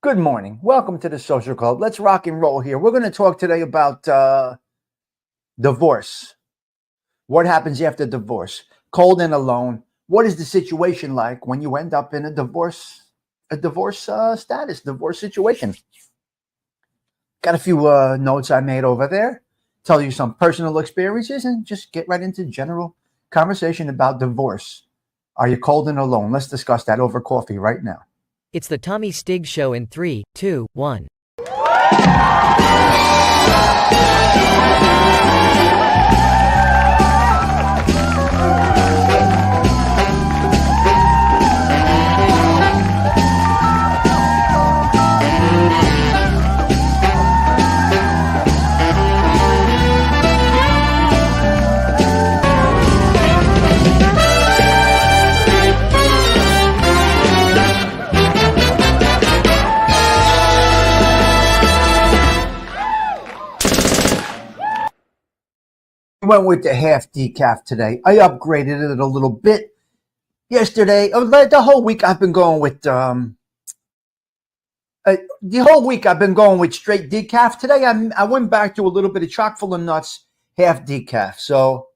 Good morning. Welcome to the Social Club. Let's rock and roll here. We're going to talk today about divorce. What happens after divorce? Cold and alone. What is the situation like when you end up in a divorce status, divorce situation? Got a few notes I made over there. Tell you some personal experiences and just get right into general conversation about divorce. Are you cold and alone? Let's discuss that over coffee right now. It's the Tommy Stig Show in 3, 2, 1. Went with the half decaf today. I upgraded it a little bit yesterday. The whole week I've been going with straight decaf. Today I went back to a little bit of chock full of nuts, half decaf. So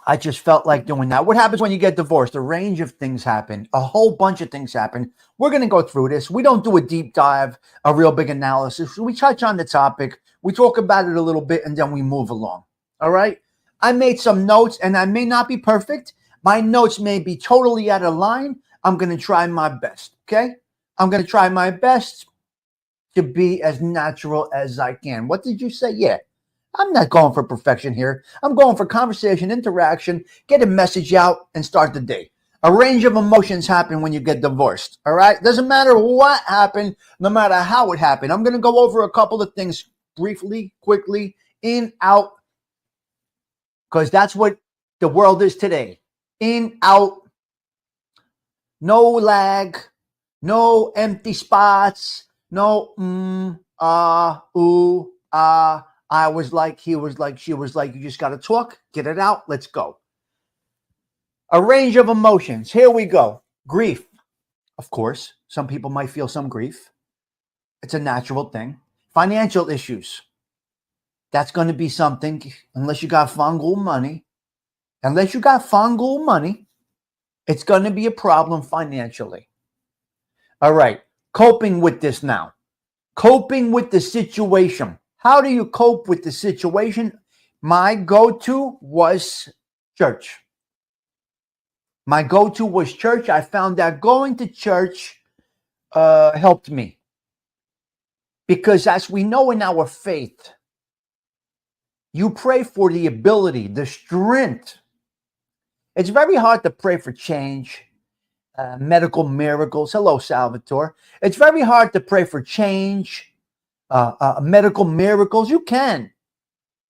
I just felt like doing that. What happens when you get divorced? A range of things happen. A whole bunch of things happen. We're going to go through this. We don't do a deep dive, a real big analysis. We touch on the topic. We talk about it a little bit, and then we move along. All right? I made some notes, and I may not be perfect. My notes may be totally out of line. I'm going to try my best, okay? I'm going to try my best to be as natural as I can. What did you say? Yeah. I'm not going for perfection here. I'm going for conversation, interaction, get a message out, and start the day. A range of emotions happen when you get divorced, all right? Doesn't matter what happened, no matter how it happened. I'm going to go over a couple of things briefly, quickly, in, out, because that's what the world is today. In, out, no lag, no empty spots, no ooh, I was like, he was like, she was like. You just got to talk, get it out, let's go. A range of emotions. Here we go. Grief. Of course, some people might feel some grief. It's a natural thing. Financial issues. That's going to be something, unless you got fungal money. Unless you got fungal money, it's going to be a problem financially. All right. Coping with this now. Coping with the situation. How do you cope with the situation? My go-to was church. My go-to was church. I found that going to church helped me. Because as we know in our faith, you pray for the ability, the strength. It's very hard to pray for change, medical miracles. Hello, Salvatore. It's very hard to pray for change, medical miracles. You can,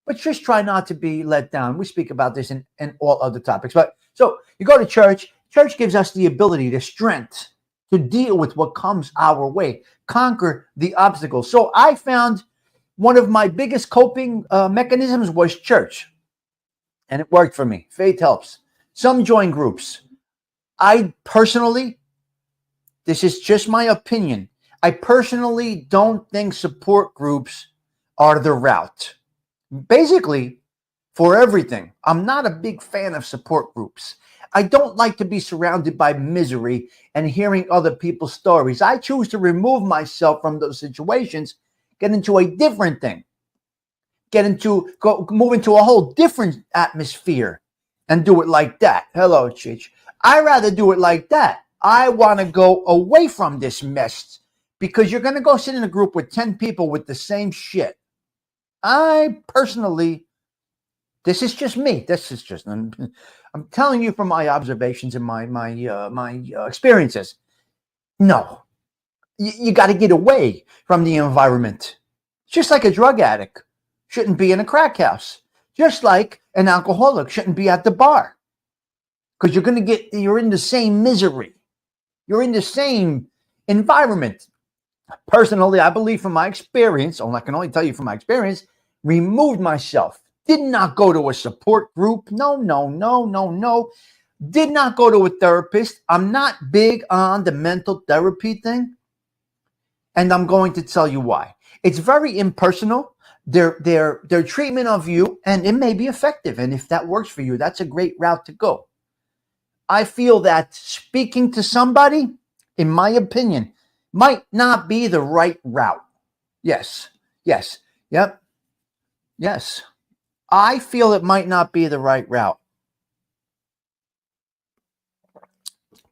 but just try not to be let down. We speak about this in all other topics. But so you go to church. Church gives us the ability, the strength to deal with what comes our way, conquer the obstacles. So I found one of my biggest coping mechanisms was church, and it worked for me. Faith helps. Some join groups. I personally, this is just my opinion, I personally don't think support groups are the route. Basically, for everything, I'm not a big fan of support groups. I don't like to be surrounded by misery and hearing other people's stories. I choose to remove myself from those situations, get into a different thing, move into a whole different atmosphere and do it like that. Hello, Chich. I rather do it like that. I want to go away from this mess because you're going to go sit in a group with 10 people with the same shit. I personally, this is just me. This is just, I'm telling you from my observations and my experiences. No, you got to get away from the environment. Just like a drug addict shouldn't be in a crack house. Just like an alcoholic shouldn't be at the bar. Because you're in the same misery. You're in the same environment. Personally, I believe from my experience, I can only tell you from my experience, removed myself. Did not go to a support group. No. Did not go to a therapist. I'm not big on the mental therapy thing. And I'm going to tell you why. It's very impersonal. Their treatment of you, and it may be effective. And if that works for you, that's a great route to go. I feel that speaking to somebody, in my opinion, might not be the right route. Yes. Yep. Yes. I feel it might not be the right route.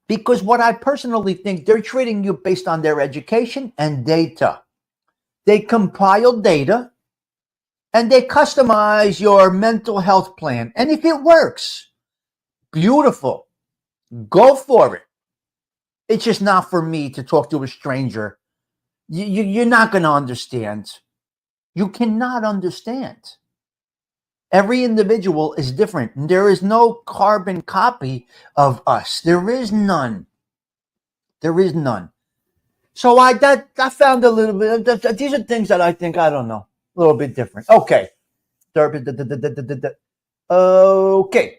Because what I personally think, they're treating you based on their education and data. They compile data and they customize your mental health plan. And if it works, beautiful. Go for it. It's just not for me to talk to a stranger. You're not going to understand. You cannot understand. Every individual is different. There is no carbon copy of us. There is none. There is none. So I found a little bit. These are things that I think, I don't know, a little bit different. Okay. Okay.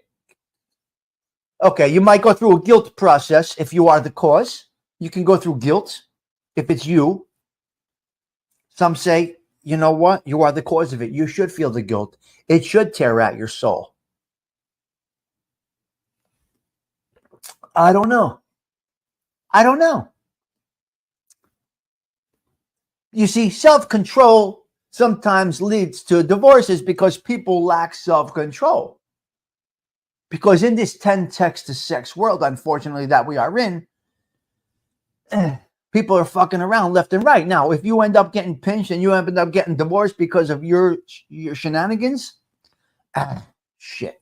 Okay, you might go through a guilt process if you are the cause. You can go through guilt if it's you. Some say, you know what? You are the cause of it. You should feel the guilt. It should tear out your soul. I don't know. You see, self-control sometimes leads to divorces because people lack self-control. Because in this 10 text to sex world, unfortunately, that we are in, people are fucking around left and right. Now, if you end up getting pinched and you end up getting divorced because of your shenanigans, shit,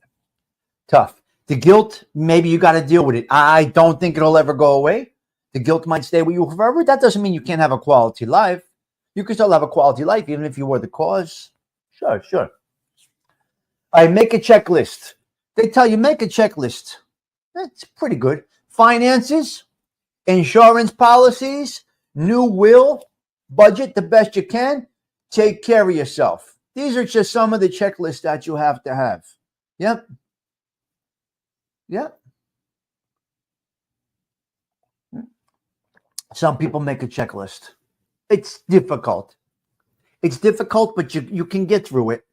tough. The guilt, maybe you got to deal with it. I don't think it'll ever go away. The guilt might stay with you forever. That doesn't mean you can't have a quality life. You can still have a quality life even if you were the cause. Sure. All right, make a checklist. They tell you make a checklist. That's pretty good. Finances, insurance policies, new will, budget the best you can, take care of yourself. These are just some of the checklists that you have to have. Yep. Some people make a checklist. It's difficult. But you can get through it.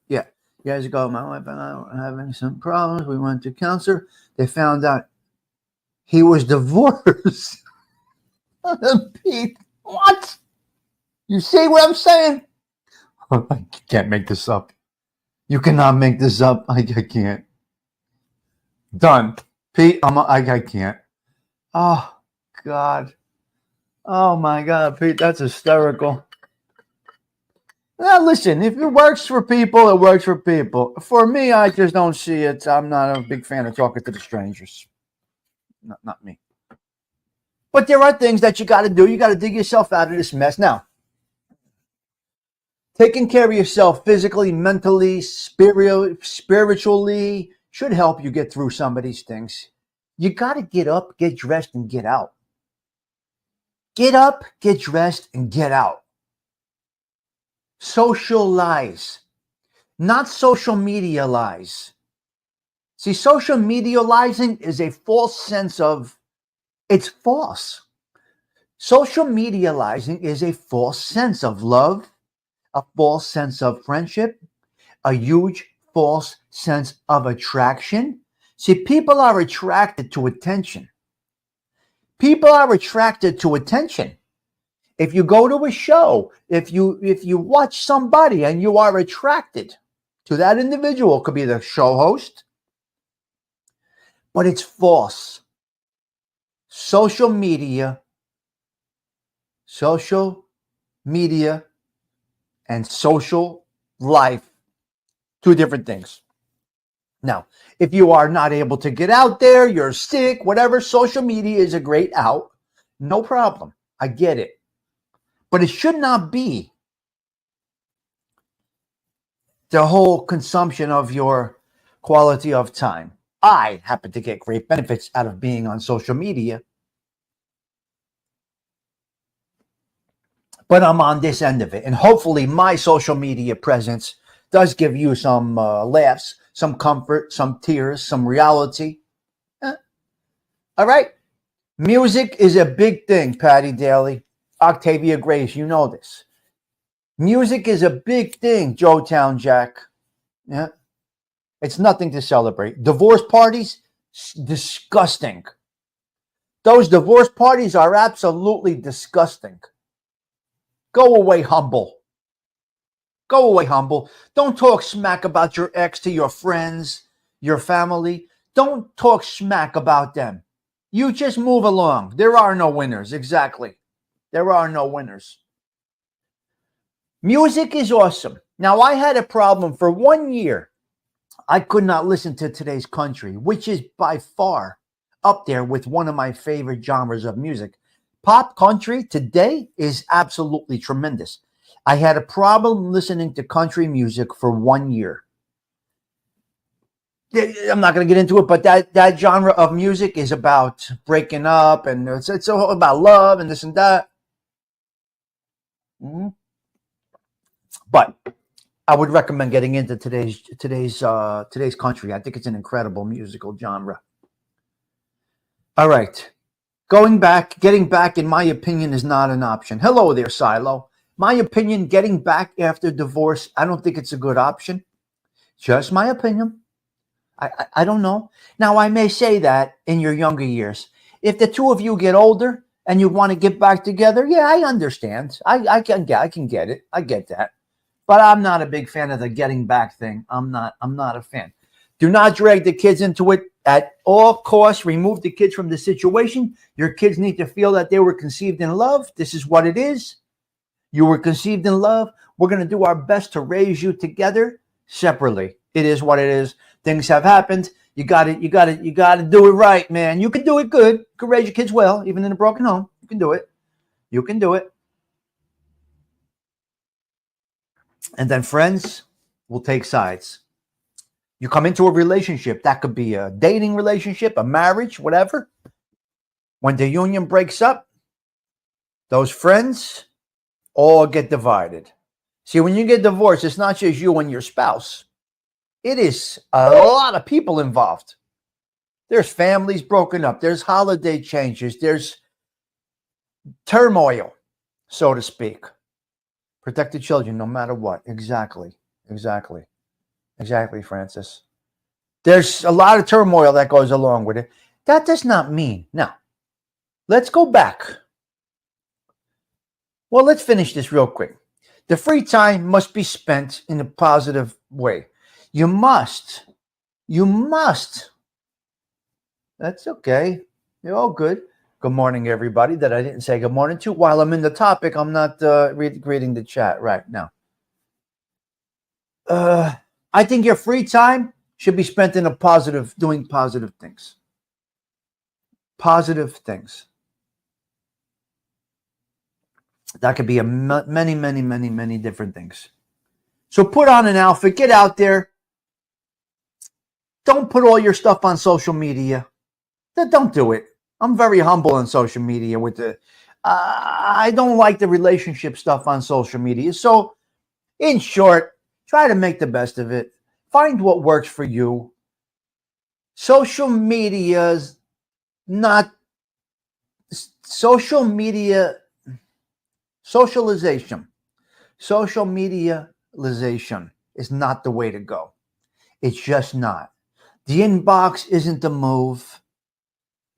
Yeah. Years ago, my wife and I were having some problems. We went to counselor. They found out he was divorced. Pete, what? You see what I'm saying? I can't make this up. You cannot make this up. I can't. Done. Pete, I can't. Oh, God. Oh, my God, Pete, that's hysterical. Now, listen, if it works for people, it works for people. For me, I just don't see it. I'm not a big fan of talking to the strangers. Not me. But there are things that you got to do. You got to dig yourself out of this mess. Now, taking care of yourself physically, mentally, spiritually should help you get through some of these things. You got to get up, get dressed, and get out. Get up, get dressed, and get out. Social lies, not social media lies. See, social media liesing is a false sense of, it's false. Social media liesing is a false sense of love, a false sense of friendship, a huge false sense of attraction. See, people are attracted to attention. If you go to a show, if you watch somebody and you are attracted to that individual, it could be the show host, but it's false. Social media and social life, two different things. Now, if you are not able to get out there, you're sick, whatever, social media is a great out. No problem. I get it. But it should not be the whole consumption of your quality of time. I happen to get great benefits out of being on social media, but I'm on this end of it. And hopefully my social media presence does give you some laughs, some comfort, some tears, some reality. All right? Music is a big thing, Patty Daly. Octavia Grace, you know this. Music is a big thing, Joe Town Jack. Yeah. It's nothing to celebrate. Divorce parties, disgusting. Those divorce parties are absolutely disgusting. Go away, humble. Go away, humble. Don't talk smack about your ex to your friends, your family. Don't talk smack about them. You just move along. There are no winners. Exactly. There are no winners. Music is awesome. Now, I had a problem for 1 year. I could not listen to today's country, which is by far up there with one of my favorite genres of music. Pop country today is absolutely tremendous. I had a problem listening to country music for 1 year. I'm not going to get into it, but that genre of music is about breaking up, and it's all about love and this and that. Mm-hmm. But I would recommend getting into today's country. I think it's an incredible musical genre. All right. Getting back, in my opinion, is not an option. Hello there, Silo. My opinion, getting back after divorce, I don't think it's a good option. Just my opinion. I don't know. Now, I may say that in your younger years. If the two of you get older and you want to get back together, yeah, I understand. I can get it. I get that. But I'm not a big fan of the getting back thing. I'm not a fan. Do not drag the kids into it at all costs. Remove the kids from the situation. Your kids need to feel that they were conceived in love. This is what it is. You were conceived in love. We're going to do our best to raise you together separately. It is what it is. Things have happened. You got to do it right, man. You can do it good. You can raise your kids well, even in a broken home. You can do it. You can do it. And then friends will take sides. You come into a relationship. That could be a dating relationship, a marriage, whatever. When the union breaks up, those friends all get divided. See, when you get divorced, it's not just you and your spouse. It is a lot of people involved. There's families broken up. There's holiday changes. There's turmoil, so to speak. Protect the children no matter what. Exactly, Francis. There's a lot of turmoil that goes along with it. That does not mean. Now, let's go back. Well, let's finish this real quick. The free time must be spent in a positive way. You must. That's okay. You're all good. Good morning, everybody that I didn't say good morning to. While I'm in the topic, I'm not reading the chat right now. I think your free time should be spent in doing positive things. Positive things. That could be many different things. So put on an outfit, get out there. Don't put all your stuff on social media. Don't do it. I'm very humble on social media with I don't like the relationship stuff on social media. So in short, try to make the best of it. Find what works for you. Social media, socialization. Social medialization is not the way to go. It's just not. The inbox isn't the move.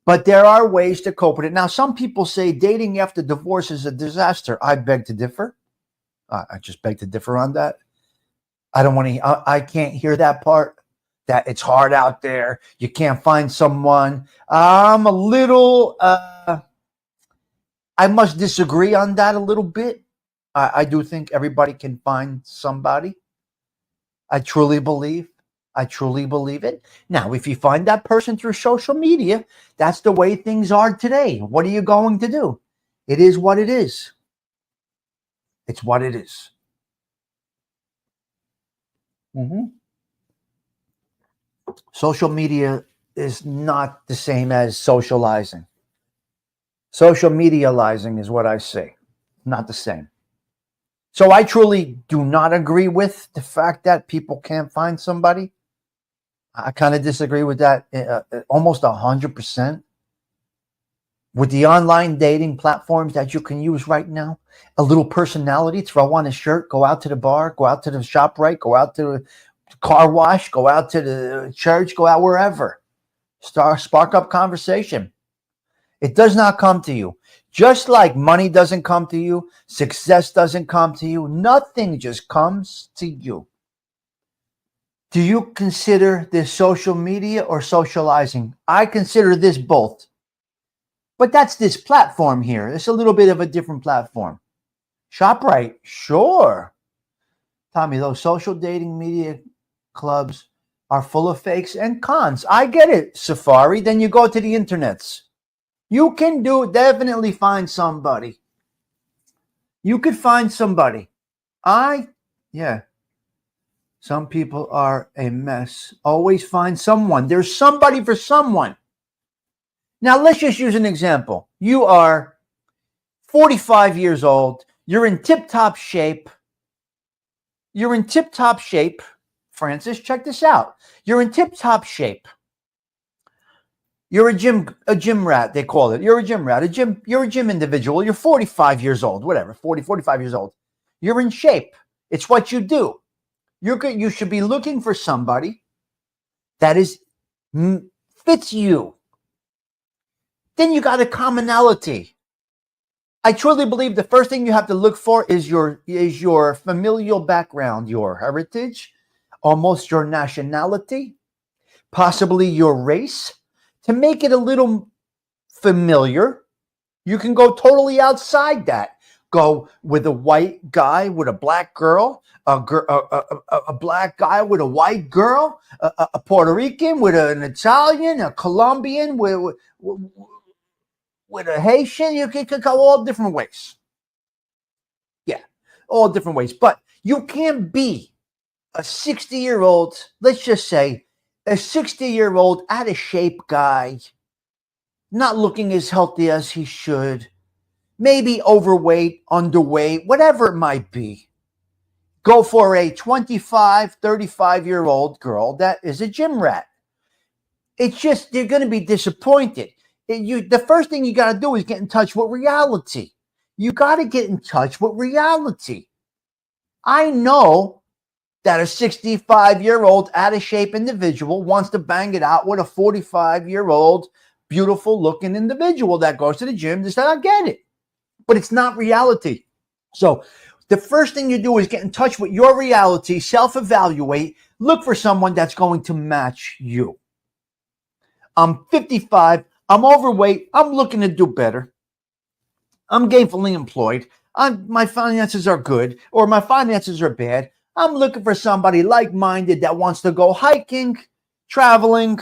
But there are ways to cope with it. Now, some people say dating after divorce is a disaster. I beg to differ. I just beg to differ on that. I can't hear that part, that it's hard out there. You can't find someone. I'm a little, I must disagree on that a little bit. I do think everybody can find somebody. I truly believe it. Now, if you find that person through social media, that's the way things are today. What are you going to do? It is what it is. It's what it is. Social media is not the same as socializing. Social medializing is what I say. Not the same. So I truly do not agree with the fact that people can't find somebody. I kind of disagree with that almost 100%. with the online dating platforms that you can use right now, a little personality, throw on a shirt, go out to the bar, go out to the ShopRite, go out to the car wash, go out to the church, go out wherever. Spark up conversation. It does not come to you. Just like money doesn't come to you, success doesn't come to you, nothing just comes to you. Do you consider this social media or socializing? I consider this both. But that's this platform here. It's a little bit of a different platform. ShopRite, sure. Tommy, those social dating media clubs are full of fakes and cons. I get it, Safari. Then you go to the internets. You can definitely find somebody. You could find somebody. Yeah. Some people are a mess. Always find someone. There's somebody for someone. Now, let's just use an example. You are 45 years old. You're in tip-top shape. Francis, check this out. You're in tip-top shape. You're a gym rat, they call it. You're a gym rat. You're a gym individual. You're 45 years old, whatever, 40, 45 years old. You're in shape. It's what you do. You should be looking for somebody that fits you. Then you got a commonality. I truly believe the first thing you have to look for is your familial background, your heritage, almost your nationality, possibly your race. To make it a little familiar, you can go totally outside that. Go with a white guy with a black girl, a black guy with a white girl, a Puerto Rican with an Italian, a Colombian with a Haitian. You can go all different ways. Yeah, all different ways. But you can't be a 60-year-old, let's just say, a 60-year-old out of shape guy, not looking as healthy as he should, maybe overweight, underweight, whatever it might be. Go for a 25, 35-year-old girl that is a gym rat. It's just, you're going to be disappointed. The first thing you got to do is get in touch with reality. You got to get in touch with reality. I know that a 65-year-old out-of-shape individual wants to bang it out with a 45-year-old beautiful-looking individual that goes to the gym. I get it. But it's not reality. So the first thing you do is get in touch with your reality, self-evaluate, look for someone that's going to match you. I'm 55. I'm overweight. I'm looking to do better. I'm gainfully employed. My finances are good, or my finances are bad. I'm looking for somebody like-minded that wants to go hiking, traveling,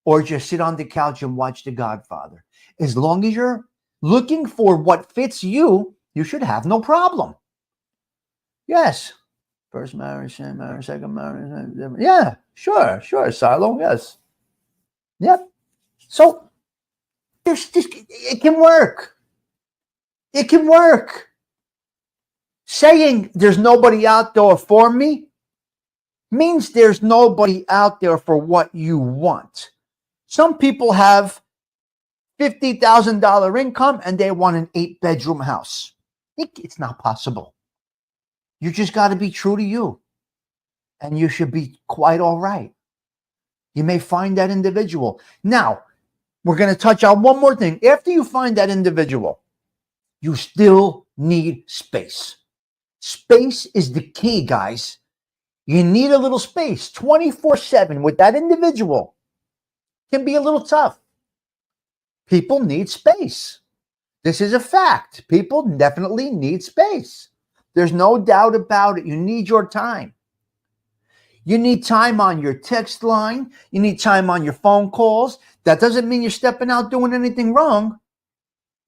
or just sit on the couch and watch The Godfather. As long as you're looking for what fits you, you should have no problem. Yes. First marriage, second marriage, second marriage. Yeah, sure, Silo, yes. Yep. So, it can work. It can work. Saying there's nobody out there for me means there's nobody out there for what you want. Some people have $50,000 income and they want an 8-bedroom house. It's not possible. You just got to be true to you. And you should be quite all right. You may find that individual. Now, we're going to touch on one more thing. After you find that individual, you still need space. Space is the key, guys. You need a little space 24/7 with that individual. Can be a little tough. People need space. This is a fact. People definitely need space. There's no doubt about it. You need your time. You need time on your text line. You need time on your phone calls. That doesn't mean you're stepping out doing anything wrong.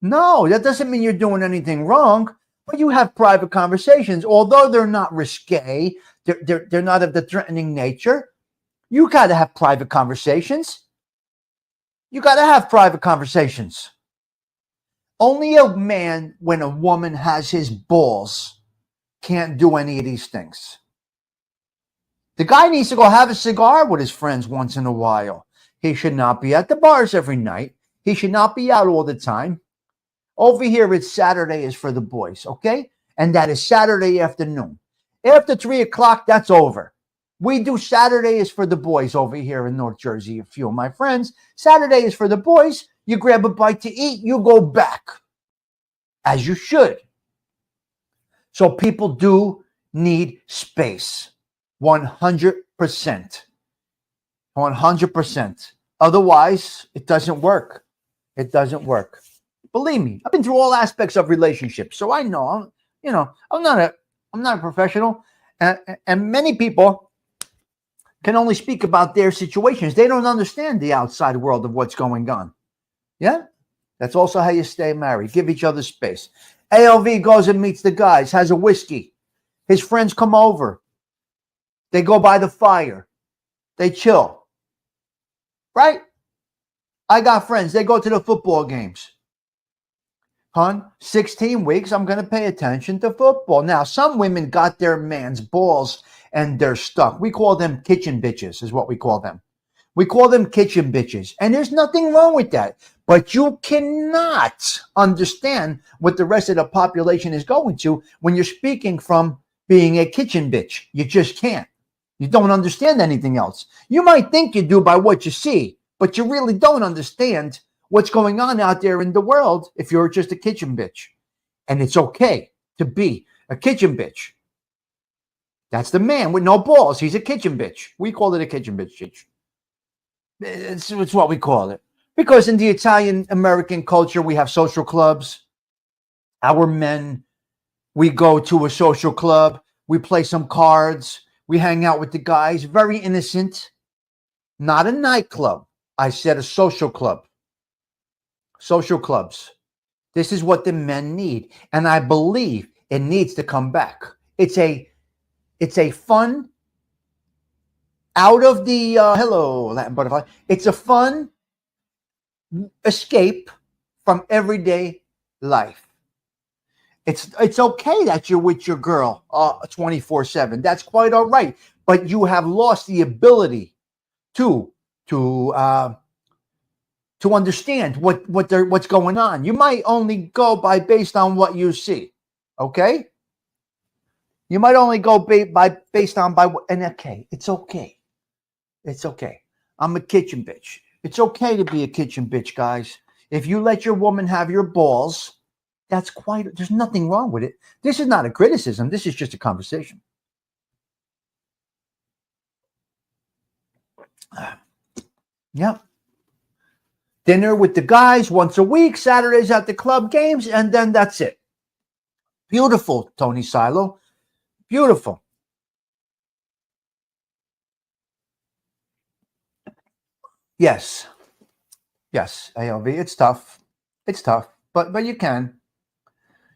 No, that doesn't mean you're doing anything wrong. But you have private conversations, although they're not risque, they're not of the threatening nature. You got to have private conversations. You got to have private conversations. Only a man, when a woman has his balls, can't do any of these things. The guy needs to go have a cigar with his friends once in a while. He should not be at the bars every night. He should not be out all the time. Over here, it's Saturday is for the boys, okay? And that is Saturday afternoon. After 3 o'clock, that's over. We do Saturday is for the boys over here in North Jersey. A few of my friends. Saturday is for the boys. You grab a bite to eat, you go back. As you should. So people do need space. 100%. 100%. Otherwise, it doesn't work. It doesn't work. Believe me, I've been through all aspects of relationships, so I know. I'm not a professional, and many people can only speak about their situations. They don't understand the outside world of what's going on. Yeah, that's also how you stay married. Give each other space. ALV goes and meets the guys, has a whiskey. His friends come over. They go by the fire. They chill. Right? I got friends. They go to the football games. 16 weeks, I'm going to pay attention to football. Now, some women got their man's balls and they're stuck. We call them kitchen bitches, is what we call them. We call them kitchen bitches. And there's nothing wrong with that. But you cannot understand what the rest of the population is going to when you're speaking from being a kitchen bitch. You just can't. You don't understand anything else. You might think you do by what you see, but you really don't understand what's going on out there in the world if you're just a kitchen bitch. And it's okay to be a kitchen bitch. That's the man with no balls. He's a kitchen bitch. We call it a kitchen bitch. It's what we call it. Because in the Italian American culture, we have social clubs. Our men, we go to a social club. We play some cards. We hang out with the guys. Very innocent. Not a nightclub. I said a social club. Social clubs. This is what the men need. And I believe it needs to come back. It's a fun, out of the, hello, Latin butterfly. It's a fun escape from everyday life. It's okay that you're with your girl 24/7. That's quite all right. But you have lost the ability to understand what's going on. You might only go based on what you see. Okay? You might only go based on and okay, it's okay. It's okay. I'm a kitchen bitch. It's okay to be a kitchen bitch, guys. If you let your woman have your balls, there's nothing wrong with it. This is not a criticism. This is just a conversation. Yeah. Dinner with the guys once a week, Saturdays at the club games, and then that's it. Beautiful, Tony Silo. Beautiful. Yes, ALV. It's tough. But you can.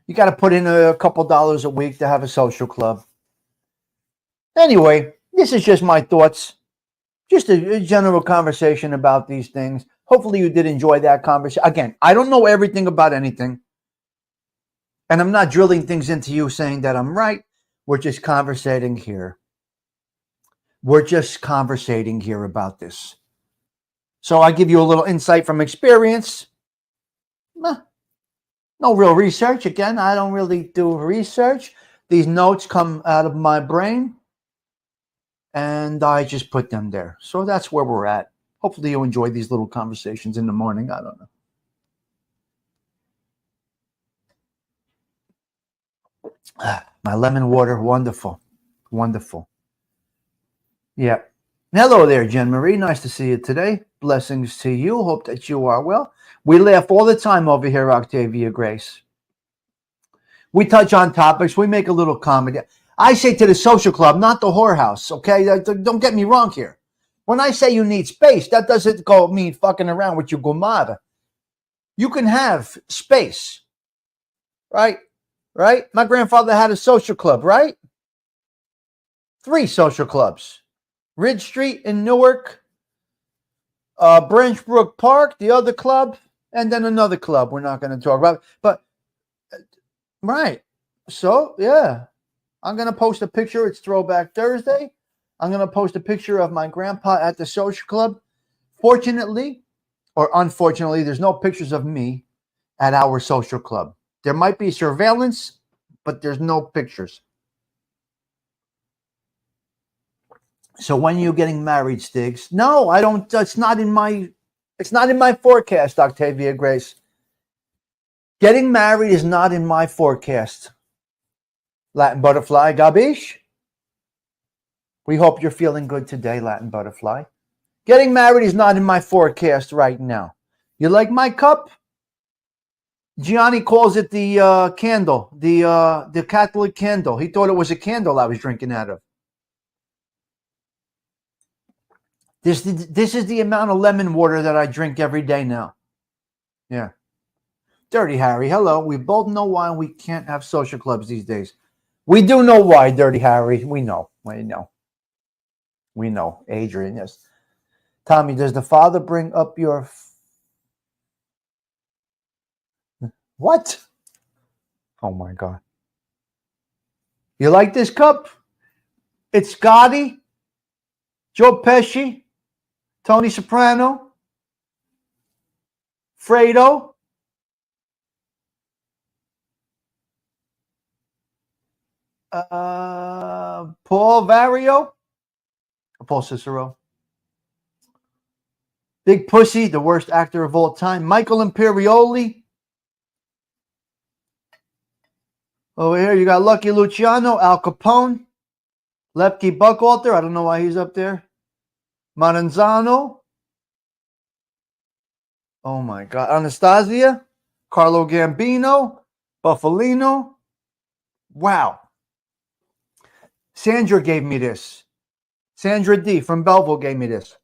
You got to put in a couple dollars a week to have a social club. Anyway, this is just my thoughts. Just a general conversation about these things. Hopefully you did enjoy that conversation. Again, I don't know everything about anything. And I'm not drilling things into you saying that I'm right. We're just conversating here. We're just conversating here about this. So I give you a little insight from experience. No real research. Again, I don't really do research. These notes come out of my brain. And I just put them there. So that's where we're at. Hopefully you enjoy these little conversations in the morning. I don't know. My lemon water, wonderful. Wonderful. Yeah. Hello there, Jen Marie. Nice to see you today. Blessings to you. Hope that you are well. We laugh all the time over here, Octavia Grace. We touch on topics. We make a little comedy. I say to the social club, not the whorehouse, okay? Don't get me wrong here. When I say you need space, that doesn't mean fucking around with your gomada. You can have space, right? Right? My grandfather had a social club, right? 3 social clubs. Ridge Street in Newark, Branch Brook Park, the other club, and then another club we're not going to talk about. But, right. So, yeah. I'm going to post a picture. It's Throwback Thursday. I'm going to post a picture of my grandpa at the social club. Fortunately, or unfortunately, there's no pictures of me at our social club. There might be surveillance, but there's no pictures. So when are you getting married, Stiggs? No, I don't. It's not in my forecast, Octavia Grace. Getting married is not in my forecast. Latin Butterfly, Gabish. We hope you're feeling good today, Latin Butterfly. Getting married is not in my forecast right now. You like my cup? Gianni calls it the candle, the Catholic candle. He thought it was a candle I was drinking out of. This is the amount of lemon water that I drink every day now. Yeah. Dirty Harry, hello. We both know why we can't have social clubs these days. We do know why, Dirty Harry. We know. We know. Adrian, yes. Tommy, does the father bring up your... What? Oh, my God. You like this cup? It's Gotti, Joe Pesci, Tony Soprano, Fredo, Paul Vario, Paul Cicero, Big Pussy, the worst actor of all time, Michael Imperioli. Over here, you got Lucky Luciano, Al Capone, Lepke Buckalter. I don't know why he's up there. Maranzano. Oh, my God. Anastasia, Carlo Gambino, Buffalino. Wow. Sandra gave me this. Sandra D. from Belleville gave me this.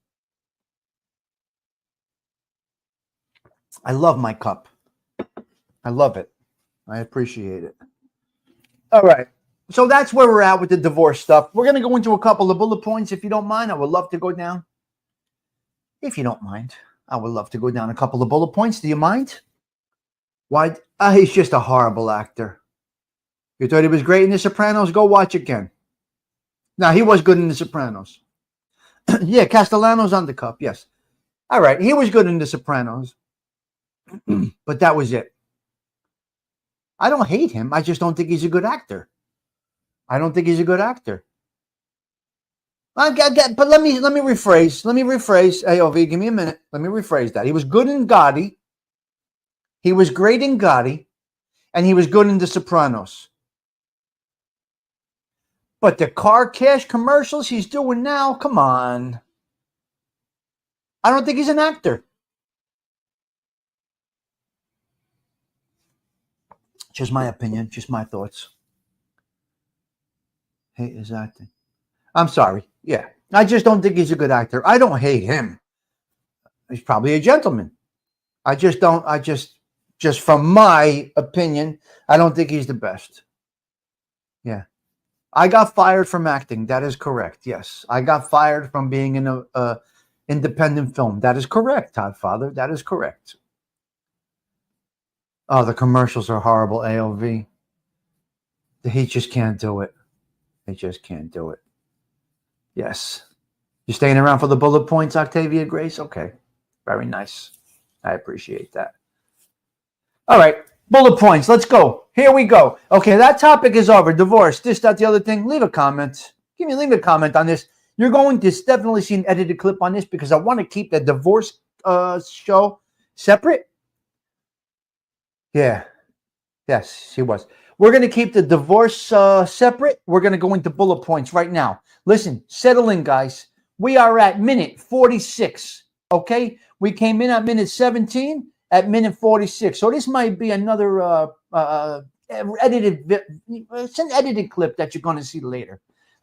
I love my cup. I love it. I appreciate it. All right. So that's where we're at with the divorce stuff. We're going to go into a couple of bullet points. If you don't mind, I would love to go down. If you don't mind, I would love to go down a couple of bullet points. Do you mind? Why? He's just a horrible actor. You thought he was great in The Sopranos? Go watch again. Now, he was good in The Sopranos. Yeah, Castellano's on the cup, yes. All right, he was good in The Sopranos. But that was it. I don't hate him. I just don't think he's a good actor. I don't think he's a good actor. But let me rephrase. AOV, give me a minute. Let me rephrase that. He was good in Gotti. He was great in Gotti. And he was good in The Sopranos. But the car cash commercials he's doing now, come on. I don't think he's an actor. Just my opinion, just my thoughts. Hate his acting. I'm sorry. Yeah. I just don't think he's a good actor. I don't hate him. He's probably a gentleman. Just from my opinion, I don't think he's the best. Yeah. I got fired from acting. That is correct. Yes. I got fired from being in a independent film. That is correct, Todd Father. That is correct. Oh, the commercials are horrible, AOV. He just can't do it. He just can't do it. Yes. You staying around for the bullet points, Octavia Grace? Okay. Very nice. I appreciate that. All right. Bullet points. Let's go. Here we go. Okay, that topic is over. Divorce, this, that, the other thing. Leave a comment. Leave a comment on this. You're going to definitely see an edited clip on this because I want to keep the divorce show separate. Yeah. Yes, she was. We're going to keep the divorce separate. We're going to go into bullet points right now. Listen, settle in, guys. We are at minute 46, okay? We came in at minute 17 at minute 46. So this might be another edited, it's an edited clip that you're going to see later.